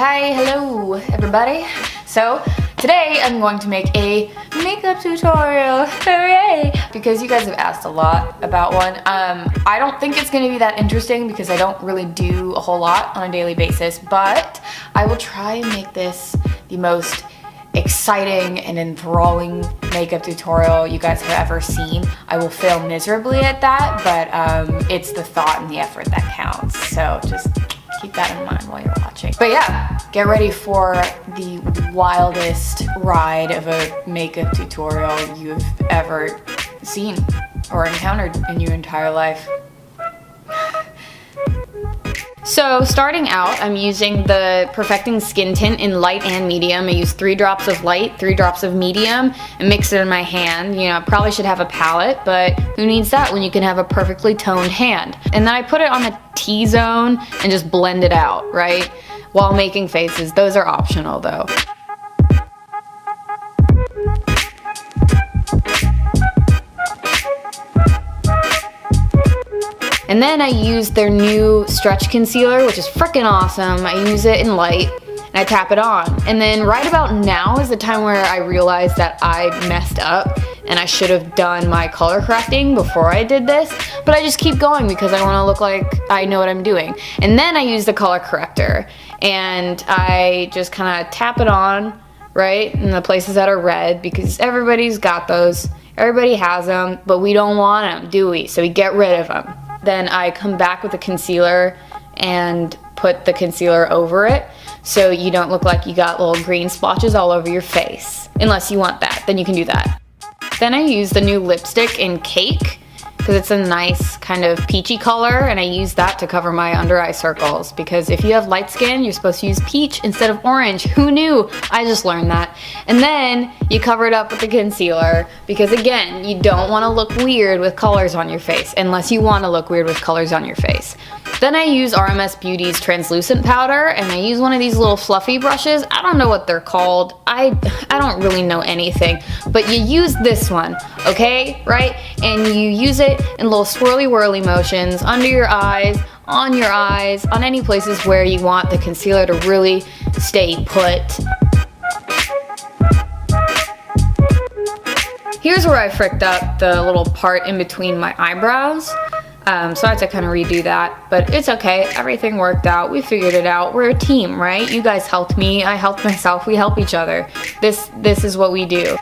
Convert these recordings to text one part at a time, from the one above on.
Hi, hello everybody. So today I'm going to make a makeup tutorial, hooray! Because you guys have asked a lot about one. I don't think it's going to be that interesting because I don't really do a whole lot on a daily basis, but I will try and make this the most exciting and enthralling makeup tutorial you guys have ever seen. I will fail miserably at that, but it's the thought and the effort that counts. So just keep that in mind while you're watching. But yeah, get ready for the wildest ride of a makeup tutorial you've ever seen or encountered in your entire life. So starting out, I'm using the Perfecting Skin Tint in light and medium. I use 3 drops of light, 3 drops of medium, and mix it in my hand. You know, I probably should have a palette, but who needs that when you can have a perfectly toned hand? And then I put it on the T-zone and just blend it out, right? While making faces. Those are optional though. And then I use their new stretch concealer, which is freaking awesome. I use it in light and I tap it on. And then right about now is the time where I realized that I messed up and I should have done my color correcting before I did this. But I just keep going because I want to look like I know what I'm doing. And then I use the color corrector and I just kind of tap it on, right, in the places that are red because everybody's got those. Everybody has them, but we don't want them, do we? So we get rid of them. Then I come back with the concealer and put the concealer over it so you don't look like you got little green splotches all over your face. Unless you want that, then you can do that. Then I use the new lipstick in Cake because it's a nice kind of peachy color, and I use that to cover my under eye circles because if you have light skin, you're supposed to use peach instead of orange. Who knew? I just learned that. And then you cover it up with the concealer because again, you don't want to look weird with colors on your face unless you want to look weird with colors on your face. Then I use RMS Beauty's translucent powder, and I use one of these little fluffy brushes. I don't know what they're called. I don't really know anything, but you use this one, okay, right? And you use it in little swirly whirly motions under your eyes, on any places where you want the concealer to really stay put. Here's where I fricked up the little part in between my eyebrows. So I had to kind of redo that, but it's okay. Everything worked out. We figured it out. We're a team, right? You guys helped me. I helped myself. We help each other. This is what we do.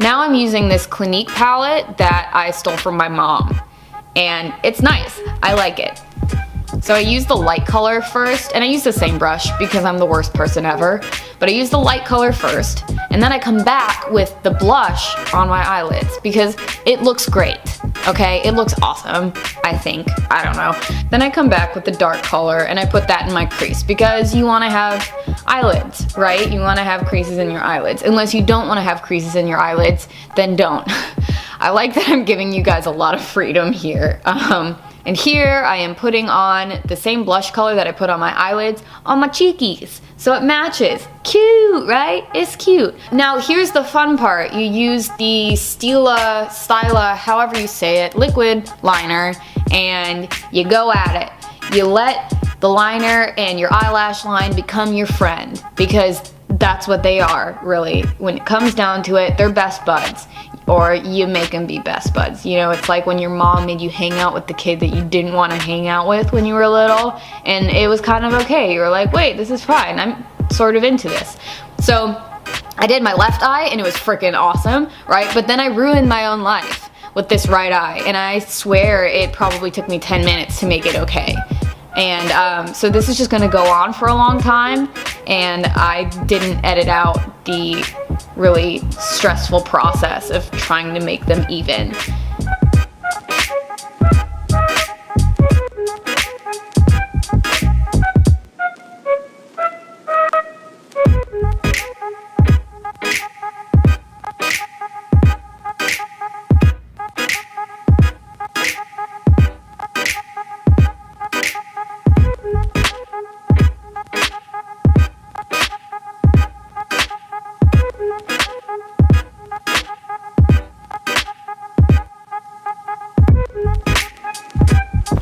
Now I'm using this Clinique palette that I stole from my mom, and it's nice. I like it. So I use the light color first, and I use the same brush because I'm the worst person ever, but I use the light color first, and then I come back with the blush on my eyelids because it looks great, okay? It looks awesome, I think. I don't know. Then I come back with the dark color, and I put that in my crease because you want to have eyelids, right? You want to have creases in your eyelids. Unless you don't want to have creases in your eyelids, then don't. I like that I'm giving you guys a lot of freedom here. And here I am putting on the same blush color that I put on my eyelids on my cheekies. So it matches. Cute, right? It's cute. Now here's the fun part. You use the Styla, however you say it, liquid liner, and you go at it. You let the liner and your eyelash line become your friend because that's what they are, really. When it comes down to it, they're best buds. Or you make them be best buds. You know, it's like when your mom made you hang out with the kid that you didn't want to hang out with when you were little, and it was kind of okay. You were like, wait, this is fine. I'm sort of into this. So I did my left eye, and it was freaking awesome, right? But then I ruined my own life with this right eye, and I swear it probably took me 10 minutes to make it okay. And so this is just gonna go on for a long time, and I didn't edit out the really stressful process of trying to make them even.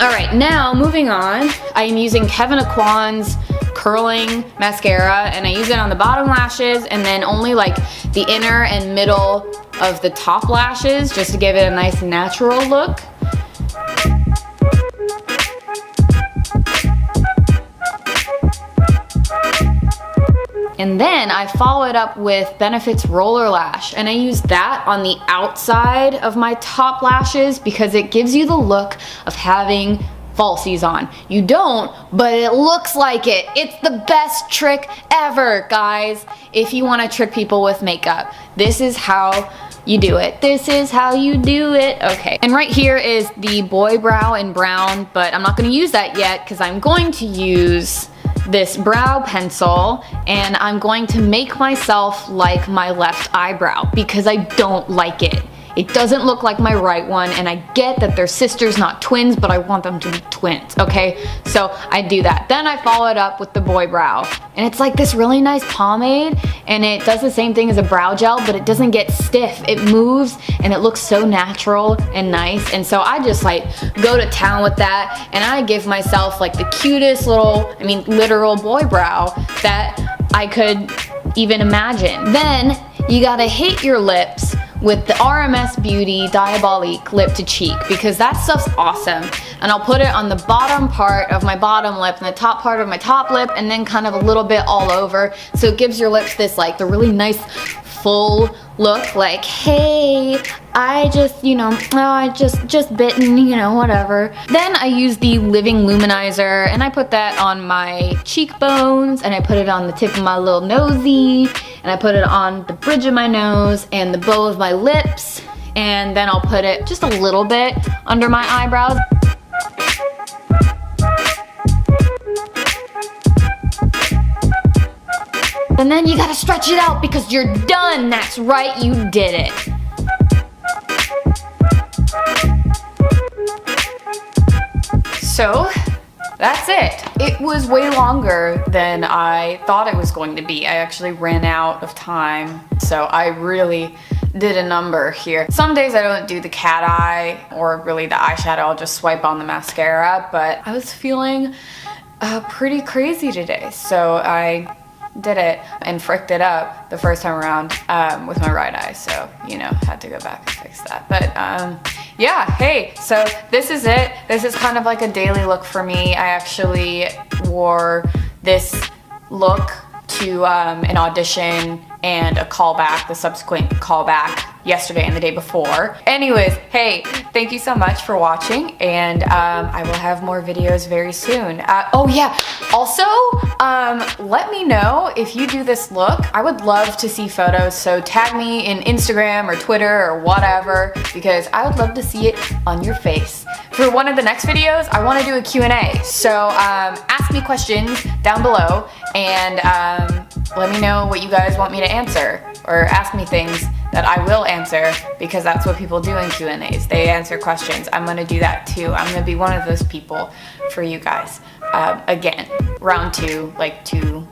Alright, now moving on, I am using Kevyn Aucoin's curling mascara, and I use it on the bottom lashes and then only like the inner and middle of the top lashes just to give it a nice natural look. And then I follow it up with Benefit's Roller Lash, and I use that on the outside of my top lashes because it gives you the look of having falsies on. You don't, but it looks like it. It's the best trick ever, guys. If you want to trick people with makeup, this is how you do it. This is how you do it. Okay, and right here is the boy brow in brown, but I'm not going to use that yet because I'm going to use this brow pencil, and I'm going to make myself like my left eyebrow because I don't like it. It doesn't look like my right one, and I get that they're sisters, not twins, but I want them to be twins, okay? So I do that. Then I follow it up with the boy brow, and it's like this really nice pomade, and it does the same thing as a brow gel, but it doesn't get stiff. It moves, and it looks so natural and nice, and so I just like go to town with that, and I give myself like the cutest little, I mean literal boy brow that I could even imagine. Then you gotta hit your lips with the RMS Beauty Diabolique Lip to Cheek because that stuff's awesome. And I'll put it on the bottom part of my bottom lip and the top part of my top lip and then kind of a little bit all over. So it gives your lips this like the really nice full look, like, hey, I just, you know, oh, I just bitten, you know, whatever. Then I use the Living Luminizer, and I put that on my cheekbones, and I put it on the tip of my little nosy, and I put it on the bridge of my nose and the bow of my lips, and then I'll put it just a little bit under my eyebrows. And then you gotta stretch it out because you're done. That's right, you did it. So that's it. It was way longer than I thought it was going to be. I actually ran out of time, so I really did a number here. Some days I don't do the cat eye or really the eyeshadow. I'll just swipe on the mascara, but I was feeling pretty crazy today, so I did it and fricked it up the first time around with my right eye, so you know, had to go back and fix that. But yeah, hey, so this is it. This is kind of like a daily look for me. I actually wore this look to an audition and a callback, the subsequent callback yesterday and the day before. Anyways, hey, thank you so much for watching, and I will have more videos very soon. Oh yeah, also, let me know if you do this look. I would love to see photos, so tag me in Instagram or Twitter or whatever, because I would love to see it on your face. For one of the next videos, I want to do a Q&A, so ask me questions down below, and let me know what you guys want me to answer, or ask me things that I will answer, because that's what people do in Q&As. They answer questions. I'm gonna do that too. I'm gonna be one of those people for you guys. Again, round 2, like 2